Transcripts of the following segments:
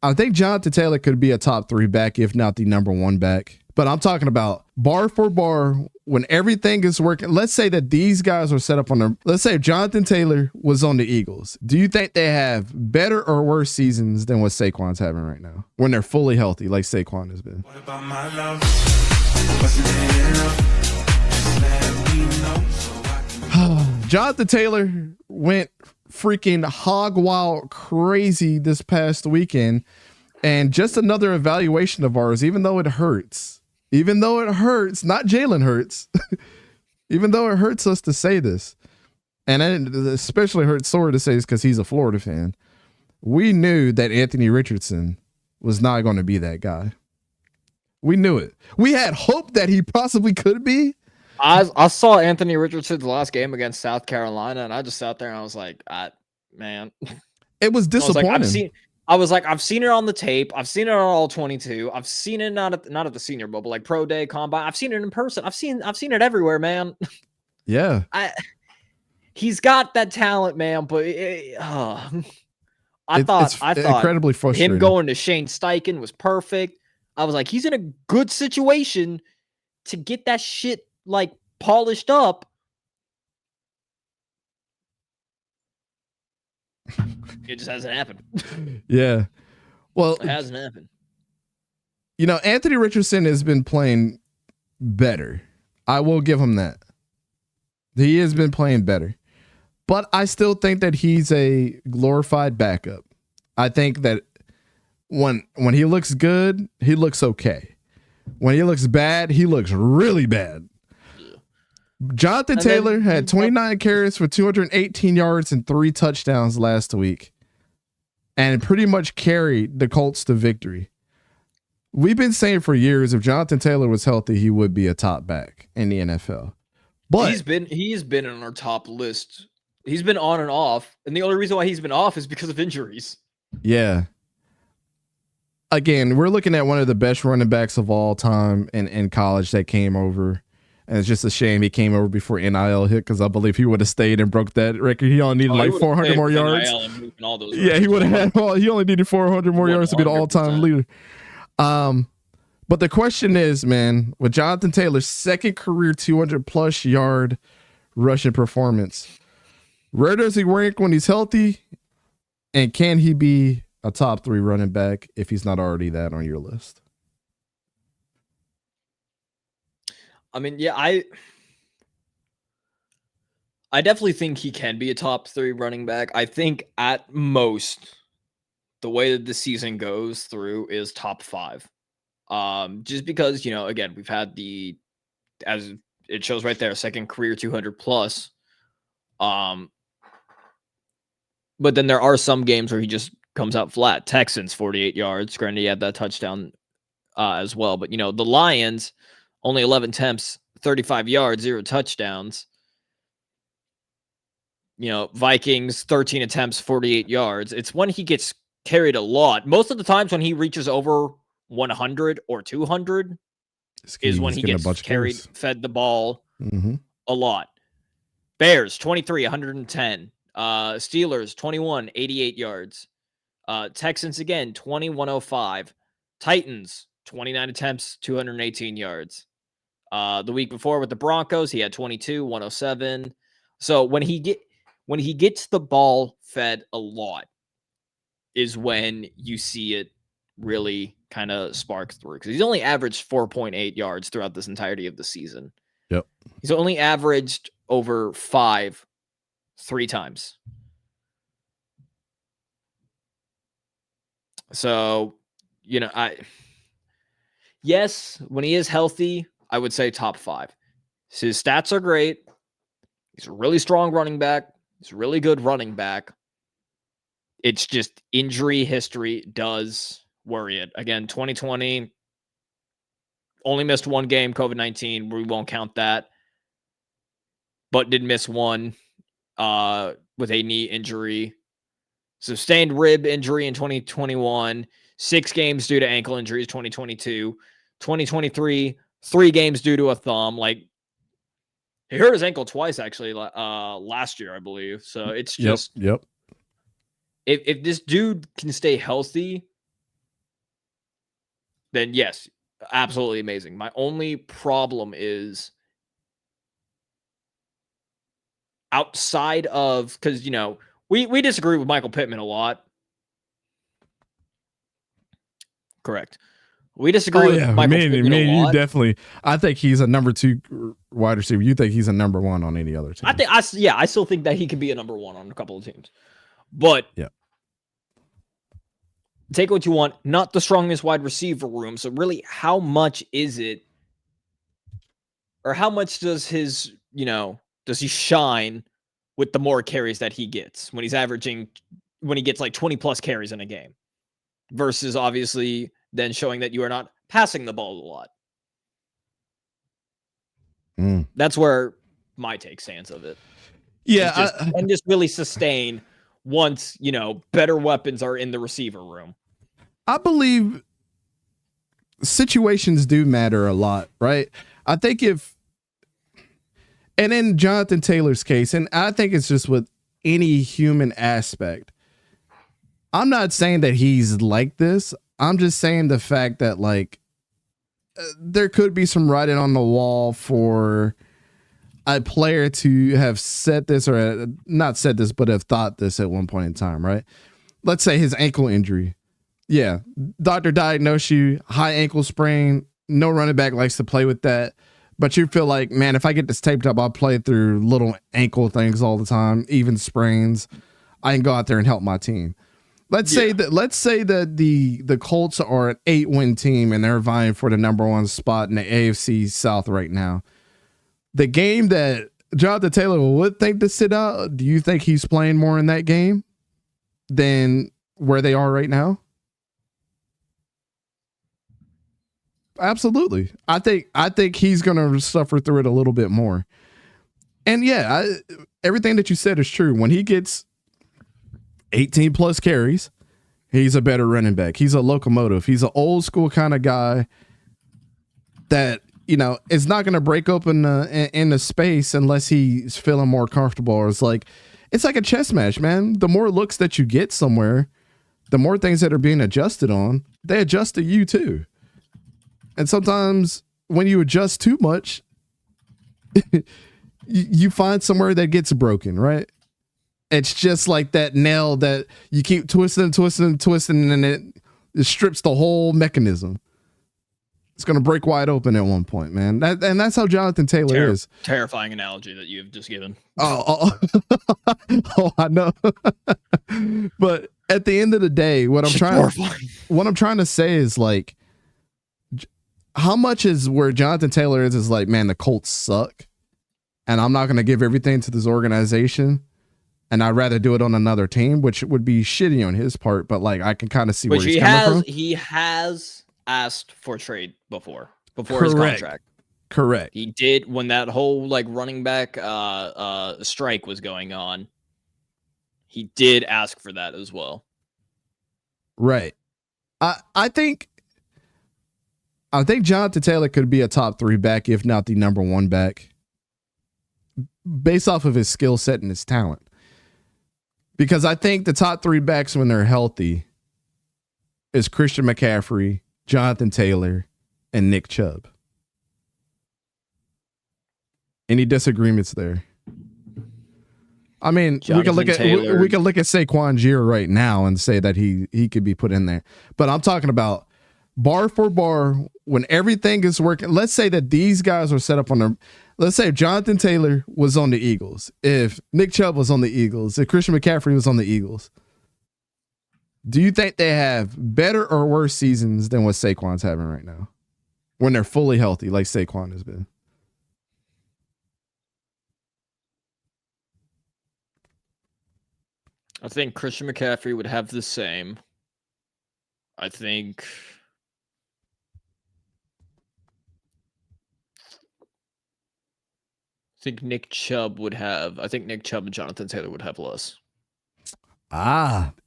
I think Jonathan Taylor could be a top 3 back, if not the number 1 back. But I'm talking about bar for bar, when everything is working. Let's say that these guys are set up on the. Let's say if Jonathan Taylor was on the Eagles. Do you think they have better or worse seasons than what Saquon's having right now when they're fully healthy, like Saquon has been? What about my love? Wasn't it enough? Just let me know so I can... Jonathan Taylor went freaking hog wild crazy this past weekend, and just another evaluation of ours, even though it hurts, not Jalen Hurts, even though it hurts us to say this, and it especially hurts Sora to say this because he's a Florida fan. We knew that Anthony Richardson was not going to be that guy. We knew it. We had hope that he possibly could be. I saw Anthony Richardson's last game against South Carolina, and I just sat there and I was like, man. It was disappointing. I've seen it on the tape. I've seen it on all 22. I've seen it not at the Senior Bowl, but like Pro Day, Combine. I've seen it in person. I've seen it everywhere, man. Yeah. He's got that talent, man, but I thought incredibly frustrating. Him going to Shane Steichen was perfect. I was like, he's in a good situation to get that shit like polished up. It just hasn't happened. Yeah. Well, it hasn't happened. You know, Anthony Richardson has been playing better. I will give him that. He has been playing better. But I still think that he's a glorified backup. I think that when he looks good, he looks okay. When he looks bad, he looks really bad. Jonathan Taylor had 29 carries for 218 yards and 3 touchdowns last week, and pretty much carried the Colts to victory. We've been saying for years, if Jonathan Taylor was healthy, he would be a top back in the NFL. But he's been on our top list. He's been on and off, and the only reason why he's been off is because of injuries. Yeah. Again, we're looking at one of the best running backs of all time in college that came over. And it's just a shame he came over before NIL hit, because I believe he would have stayed and broke that record. He only needed like 400 more yards. Yeah, he would have had. He only needed 400 more yards to be the all-time leader. But the question is, man, with Jonathan Taylor's second career 200-plus yard rushing performance, where does he rank when he's healthy? And can he be a top 3 running back if he's not already that on your list? I mean, yeah, I definitely think he can be a top 3 running back. I think at most, the way that the season goes through is top 5. Just because, again, we've had as it shows right there, second career 200 plus. But then there are some games where he just comes out flat. Texans, 48 yards. Granted, he had that touchdown as well. But, the Lions, only 11 attempts, 35 yards, 0 touchdowns. Vikings, 13 attempts, 48 yards. It's when he gets carried a lot. Most of the times when he reaches over 100 or 200 is when he gets carried, fed the ball a lot. Bears, 23, 110. Steelers, 21, 88 yards. Texans, again, 20, 105. Titans, 29 attempts, 218 yards. The week before with the Broncos, he had 22, 107. So when he gets the ball fed a lot is when you see it really kind of spark through, because he's only averaged 4.8 yards throughout this entirety of the season. Yep. He's only averaged over 5 3 times. So, yes, when he is healthy, I would say top 5. His stats are great. He's a really strong running back. He's a really good running back. It's just injury history does worry it. Again, 2020, only missed 1 game, COVID-19. We won't count that. But did miss 1 with a knee injury. Sustained rib injury in 2021. 6 games due to ankle injuries, 2022. 2023, 3 games due to a thumb. Like, he hurt his ankle twice, actually, last year, I believe. So it's just... Yep. If this dude can stay healthy, then yes, absolutely amazing. My only problem is outside of, because, you know, we disagree with Michael Pittman a lot. Correct. We disagree with Michael Pittman a lot. You definitely. I think he's a number 2 wide receiver. You think he's a number 1 on any other team? I still think that he could be a number 1 on a couple of teams. But yeah, take what you want. Not the strongest wide receiver room. So really, how much is it, or how much does his, you know, does he shine with the more carries that he gets when he's averaging, when he gets like 20 plus carries in a game, versus obviously then showing that you are not passing the ball a lot. That's where my take stands of it. Yeah. And just really sustain once, you know, better weapons are in the receiver room. I believe situations do matter a lot, right? I think and in Jonathan Taylor's case, and I think it's just with any human aspect, I'm not saying that he's like this. I'm just saying the fact that, like, there could be some writing on the wall for a player to have said this, or not said this, but have thought this at one point in time, right? Let's say his ankle injury. Yeah, doctor diagnosed you, high ankle sprain. No running back likes to play with that. But you feel like, man, if I get this taped up, I'll play through little ankle things all the time, even sprains. I can go out there and help my team. Let's say that the Colts are an 8-win team and they're vying for the number 1 spot in the AFC South right now. The game that Jonathan Taylor would think to sit out, do you think he's playing more in that game than where they are right now? Absolutely. I think he's going to suffer through it a little bit more. And yeah, everything that you said is true. When he gets 18 plus carries, he's a better running back. He's a locomotive. He's an old school kind of guy that, you know, is not going to break open in the space unless he's feeling more comfortable. Or it's like a chess match, man. The more looks that you get somewhere, the more things that are being adjusted on, they adjust to you too. And sometimes when you adjust too much, you find somewhere that gets broken, right? It's just like that nail that you keep twisting, and it strips the whole mechanism. It's going to break wide open at one point, man. And that's how Jonathan Taylor is. Terrifying analogy that you've just given. Oh, I know. But at the end of the day, what I'm trying to say is, like, how much is where Jonathan Taylor is like, man, the Colts suck, and I'm not going to give everything to this organization, and I'd rather do it on another team, which would be shitty on his part, but like I can kind of see where he's coming from. He has asked for trade before his contract. Correct. He did when that whole like running back strike was going on. He did ask for that as well. Right. I think Jonathan Taylor could be a top 3 back, if not the number 1 back, based off of his skill set and his talent. Because I think the top 3 backs when they're healthy is Christian McCaffrey, Jonathan Taylor, and Nick Chubb. Any disagreements there? I mean, we can look at Saquon Giro right now and say that he could be put in there. But I'm talking about bar for bar, when everything is working. Let's say that these guys are set up on the. Let's say if Jonathan Taylor was on the Eagles, if Nick Chubb was on the Eagles, if Christian McCaffrey was on the Eagles, do you think they have better or worse seasons than what Saquon's having right now when they're fully healthy, like Saquon has been? I think Christian McCaffrey would have the same. I think Nick Chubb would have. I think Nick Chubb and Jonathan Taylor would have less.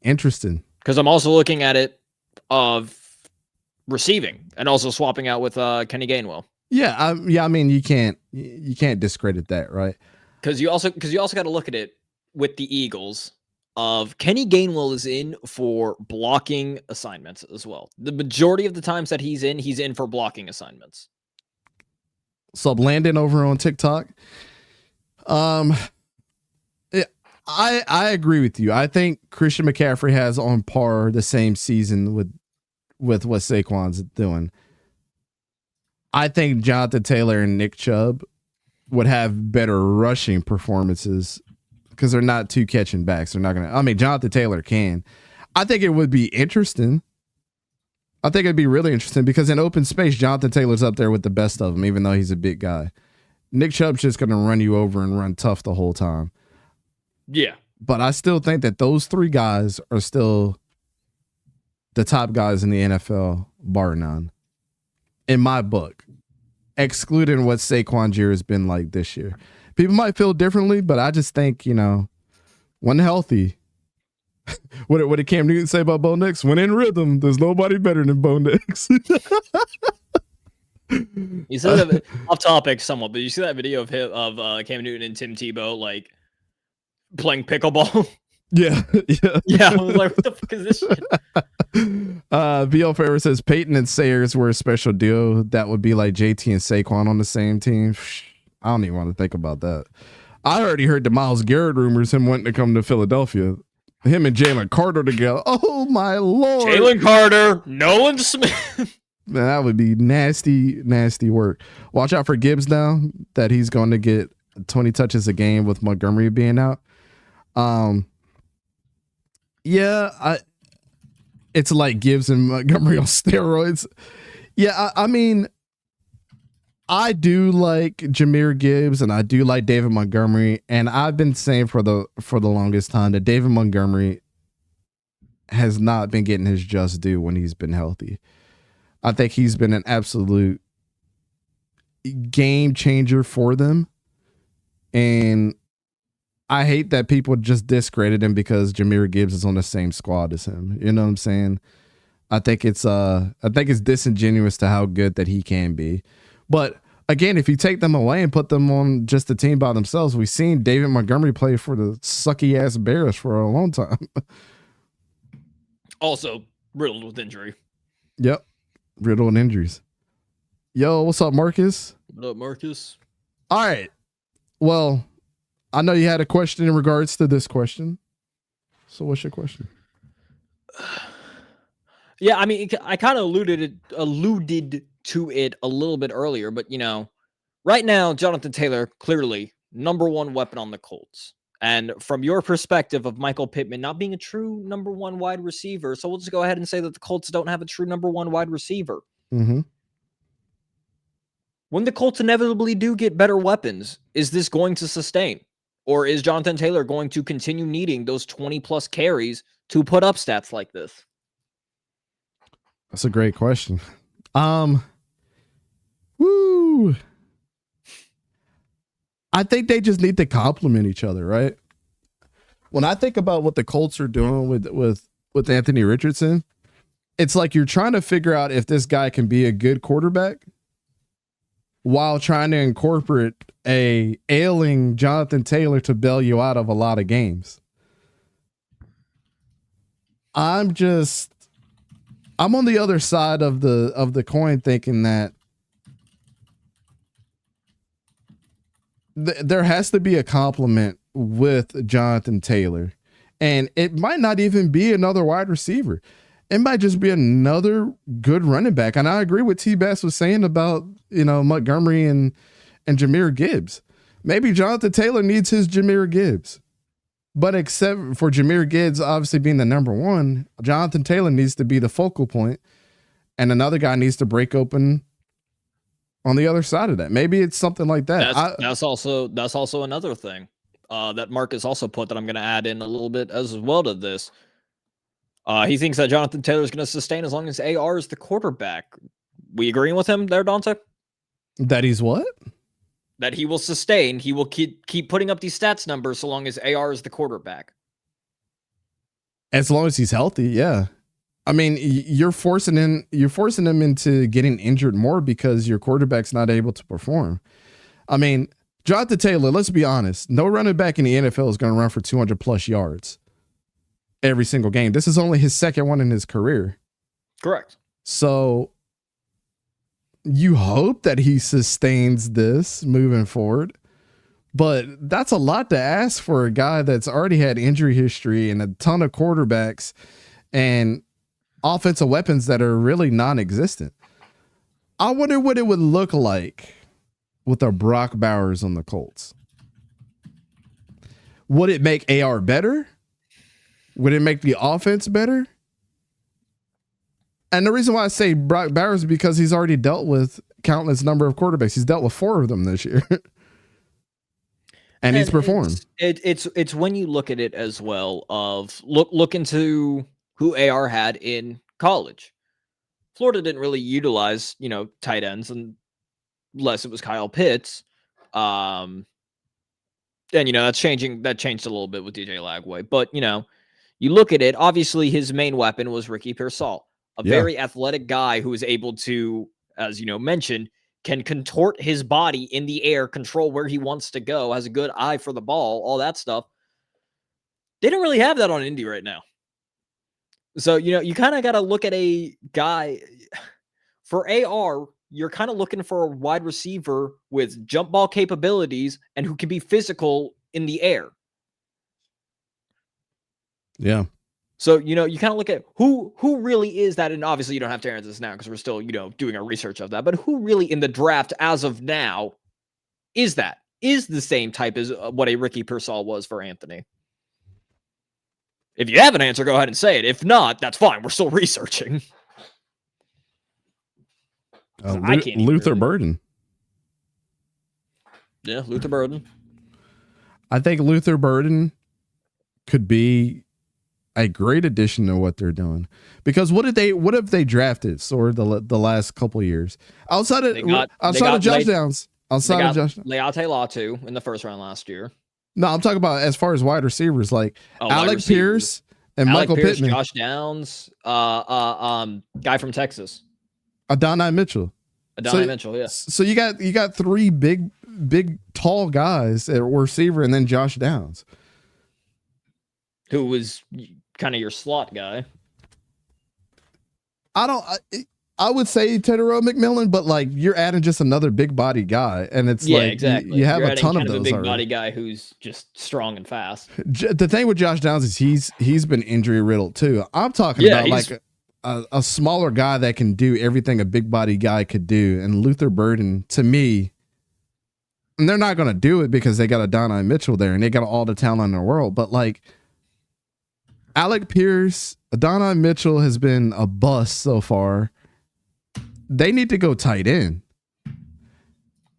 Interesting. Because I'm also looking at it of receiving and also swapping out with Kenny Gainwell. Yeah. I mean, you can't discredit that, right? Because you also got to look at it with the Eagles. of Kenny Gainwell is in for blocking assignments as well. The majority of the times that he's in for blocking assignments. Sub Landon over on TikTok. I agree with you. I think Christian McCaffrey has on par the same season with what Saquon's doing. I think Jonathan Taylor and Nick Chubb would have better rushing performances because they're not two catching backs. They're not going to, I mean, Jonathan Taylor can. I think it would be interesting. I think it'd be really interesting because in open space, Jonathan Taylor's up there with the best of them, even though he's a big guy. Nick Chubb's just going to run you over and run tough the whole time. Yeah. But I still think that those three guys are still the top guys in the NFL, bar none. In my book, excluding what Saquon's year has been like this year. People might feel differently, but I just think, when healthy, what did Cam Newton say about Bo Nix? When in rhythm, there's nobody better than Bo Nix. You said that off topic somewhat, but you see that video of Cam Newton and Tim Tebow like playing pickleball? Yeah. Yeah, I was like, what the fuck is this shit? VL Favor says Peyton and Sayers were a special deal. That would be like JT and Saquon on the same team. I don't even want to think about that. I already heard the Myles Garrett rumors, him wanting to come to Philadelphia. Him and Jalen Carter together. Oh my Lord. Jalen Carter, Nolan Smith. Man, that would be nasty, nasty work. Watch out for Gibbs now that he's going to get 20 touches a game with Montgomery being out. Yeah, it's like Gibbs and Montgomery on steroids. Yeah, I mean, I do like Jahmyr Gibbs and I do like David Montgomery, and I've been saying for the longest time that David Montgomery has not been getting his just due when he's been healthy. I think he's been an absolute game changer for them, and I hate that people just discredit him because Jahmyr Gibbs is on the same squad as him. You know what I'm saying? I think it's disingenuous to how good that he can be. But again, if you take them away and put them on just the team by themselves, we've seen David Montgomery play for the sucky ass Bears for a long time. Also riddled with injury. Yep. Riddled with injuries. Yo, what's up, Marcus? What up, Marcus? All right. Well, I know you had a question in regards to this question. So what's your question? Yeah, I mean, I kind of alluded to it a little bit earlier, but right now, Jonathan Taylor, clearly number one weapon on the Colts. And from your perspective of Michael Pittman not being a true number one wide receiver, so we'll just go ahead and say that the Colts don't have a true number one wide receiver. Mm-hmm. When the Colts inevitably do get better weapons, is this going to sustain? Or is Jonathan Taylor going to continue needing those 20-plus carries to put up stats like this? That's a great question. Woo. I think they just need to complement each other, right? When I think about what the Colts are doing with Anthony Richardson, it's like you're trying to figure out if this guy can be a good quarterback while trying to incorporate a ailing Jonathan Taylor to bail you out of a lot of games. I'm on the other side of the coin thinking that there has to be a complement with Jonathan Taylor, and it might not even be another wide receiver. It might just be another good running back. And I agree with T-Bass was saying about, Montgomery and Jahmyr Gibbs. Maybe Jonathan Taylor needs his Jahmyr Gibbs. But except for Jahmyr Gibbs obviously being the number one, Jonathan Taylor needs to be the focal point, and another guy needs to break open on the other side of that. Maybe it's something like that. That's also another thing that Marcus also put that I'm going to add in a little bit as well to this. He thinks that Jonathan Taylor is going to sustain as long as AR is the quarterback. We agreeing with him there, Dante? That he's what? That he will sustain. He will keep putting up these stats numbers so long as AR is the quarterback. As long as he's healthy, yeah. I mean, you're forcing him into getting injured more because your quarterback's not able to perform. I mean, Jonathan Taylor, let's be honest, no running back in the NFL is going to run for 200 plus yards. every single game. This is only his second one in his career. Correct. So you hope that he sustains this moving forward. But that's a lot to ask for a guy that's already had injury history and a ton of quarterbacks and offensive weapons that are really non-existent. I wonder what it would look like with a Brock Bowers on the Colts. Would it make AR better? Would it make the offense better? And the reason why I say Brock Bowers is because he's already dealt with countless number of quarterbacks. He's dealt with 4 of them this year. And he's performed. It's when you look at it as well of look into who AR had in college. Florida didn't really utilize, tight ends unless it was Kyle Pitts. And that's changing. That changed a little bit with DJ Lagway. But you look at it, obviously his main weapon was 𝗕𝗂𝘂𝗀𝗀, a very athletic guy who is able to, as mentioned, can contort his body in the air, control where he wants to go, has a good eye for the ball, all that stuff. They don't really have that on Indy right now. So, you kind of got to look at a guy for AR. You're kind of looking for a wide receiver with jump ball capabilities and who can be physical in the air. Yeah. So, you kind of look at who really is that. And obviously you don't have to answer this now because we're still, doing our research of that. But who really in the draft as of now is the same type as what a 𝗕𝗂𝘂𝘂𝗀𝗀 was for Anthony? If you have an answer, go ahead and say it. If not, that's fine. We're still researching. Luther Burden. Yeah, Luther Burden. I think Luther Burden could be a great addition to what they're doing, because what have they drafted the last couple of years outside of Josh Downs, 𝗕𝗂𝘂𝘂𝗀𝗀 Latu in the first round last year. No, I'm talking about as far as wide receivers, like Alec Pierce and Michael Pittman, Josh Downs, guy from Texas, Adonai Mitchell. Yeah. So you got 3 big tall guys at receiver, and then Josh Downs, who was kind of your slot guy. I would say Tedero McMillan, but like you're adding just another big body guy, and it's exactly. You have a ton of those. A big already. Body guy who's just strong and fast. The thing with Josh Downs is he's been injury riddled too. I'm talking about like a smaller guy that can do everything a big body guy could do. And Luther Burden, to me, and they're not going to do it because they got Adonai Mitchell there and they got all the talent in the world. But like Alec Pierce, Adonai Mitchell has been a bust so far. They need to go tight end.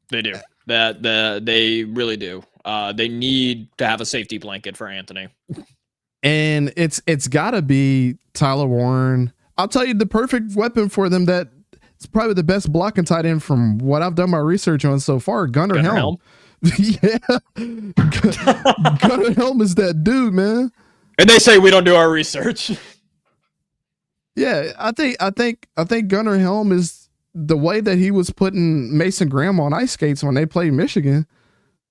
They do. They really do. They need to have a safety blanket for Anthony. And it's got to be Tyler Warren. I'll tell you the perfect weapon for them that it's probably the best blocking tight end from what I've done my research on so far, Gunnar Helm. Yeah. Gunnar Helm is that dude, man. And they say we don't do our research. Yeah, I think Gunnar Helm is the way that he was putting Mason Graham on ice skates when they played Michigan.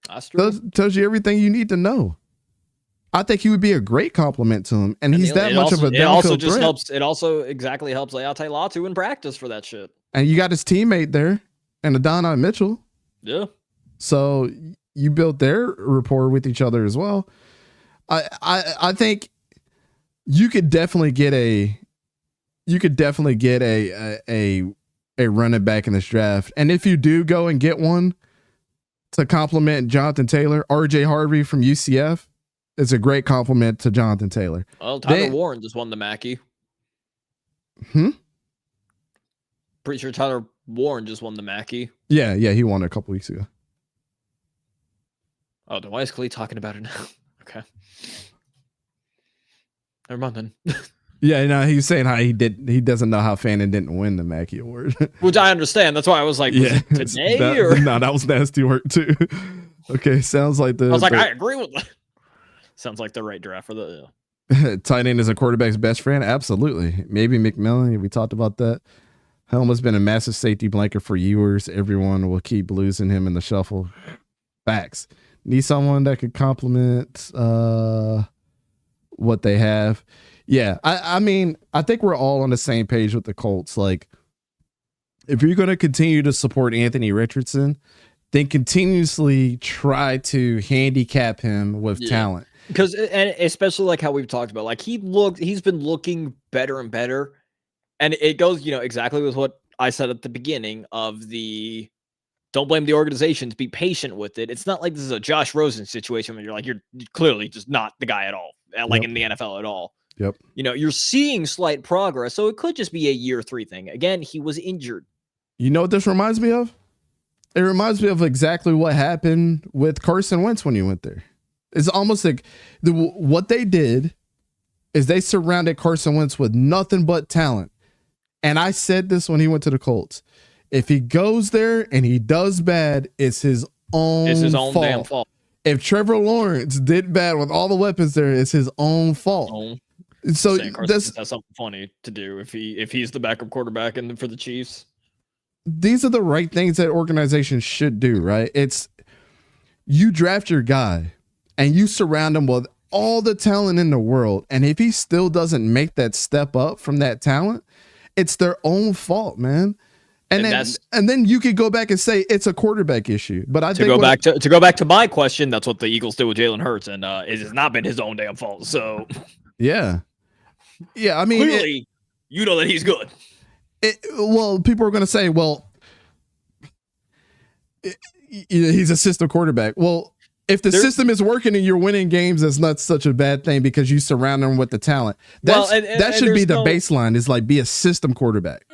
That's true. Tells you everything you need to know. I think he would be a great compliment to him, and he's that much of a downfield threat. It also exactly helps 𝗕𝗂𝘂𝘂𝗀𝗀𝗀 Latu in practice for that shit. And you got his teammate there, and Adonai Mitchell. Yeah. So you built their rapport with each other as well. I think you could definitely get a running back in this draft, and if you do go and get one to complement Jonathan Taylor, RJ Harvey from UCF. It's a great compliment to Jonathan Taylor. Well, Tyler Warren just won the Mackey. Pretty sure Tyler Warren just won the Mackey. Yeah, he won it a couple weeks ago. Oh, then why is Khalid talking about it now? Okay. Never mind then. Yeah, no, he's saying how he doesn't know how Fannin didn't win the Mackey Award. Which I understand. That's why I was like, was it today? No, that was nasty work too. Okay, sounds like I was like, I agree with that. Sounds like the right draft for the tight end is a quarterback's best friend. Absolutely. Maybe McMillan. We talked about that. Helm has been a massive safety blanket for years. Everyone will keep losing him in the shuffle. Facts. Need someone that could complement what they have. Yeah, I mean, I think we're all on the same page with the Colts. Like, if you're going to continue to support Anthony Richardson, then continuously try to handicap him with talent. Because, and especially like how we've talked about, like he's been looking better and better. And it goes, exactly with what I said at the beginning of the don't blame the organizations, be patient with it. It's not like this is a Josh Rosen situation where you're like, you're clearly just not the guy at all, like in the NFL at all. Yep. You're seeing slight progress, so it could just be a year 3 thing. Again, he was injured. You know what this reminds me of? It reminds me of exactly what happened with Carson Wentz when he went there. It's almost like what they did is they surrounded Carson Wentz with nothing but talent. And I said this when he went to the Colts. If he goes there and he does bad, it's his own fault. Damn fault. If Trevor Lawrence did bad with all the weapons there, it's his own fault. So that's something funny to do if he's the backup quarterback and for the Chiefs. These are the right things that organizations should do, right? It's you draft your guy and you surround him with all the talent in the world. And if he still doesn't make that step up from that talent, it's their own fault, man. And then you could go back and say it's a quarterback issue. But I think to go back to my question, that's what the Eagles did with Jalen Hurts, and it has not been his own damn fault. So yeah. I mean, clearly, you know that he's good. Well, people are going to say, well, he's a system quarterback. Well, if the system is working and you're winning games, that's not such a bad thing because you surround them with the talent. That should be the baseline, is like be a system quarterback.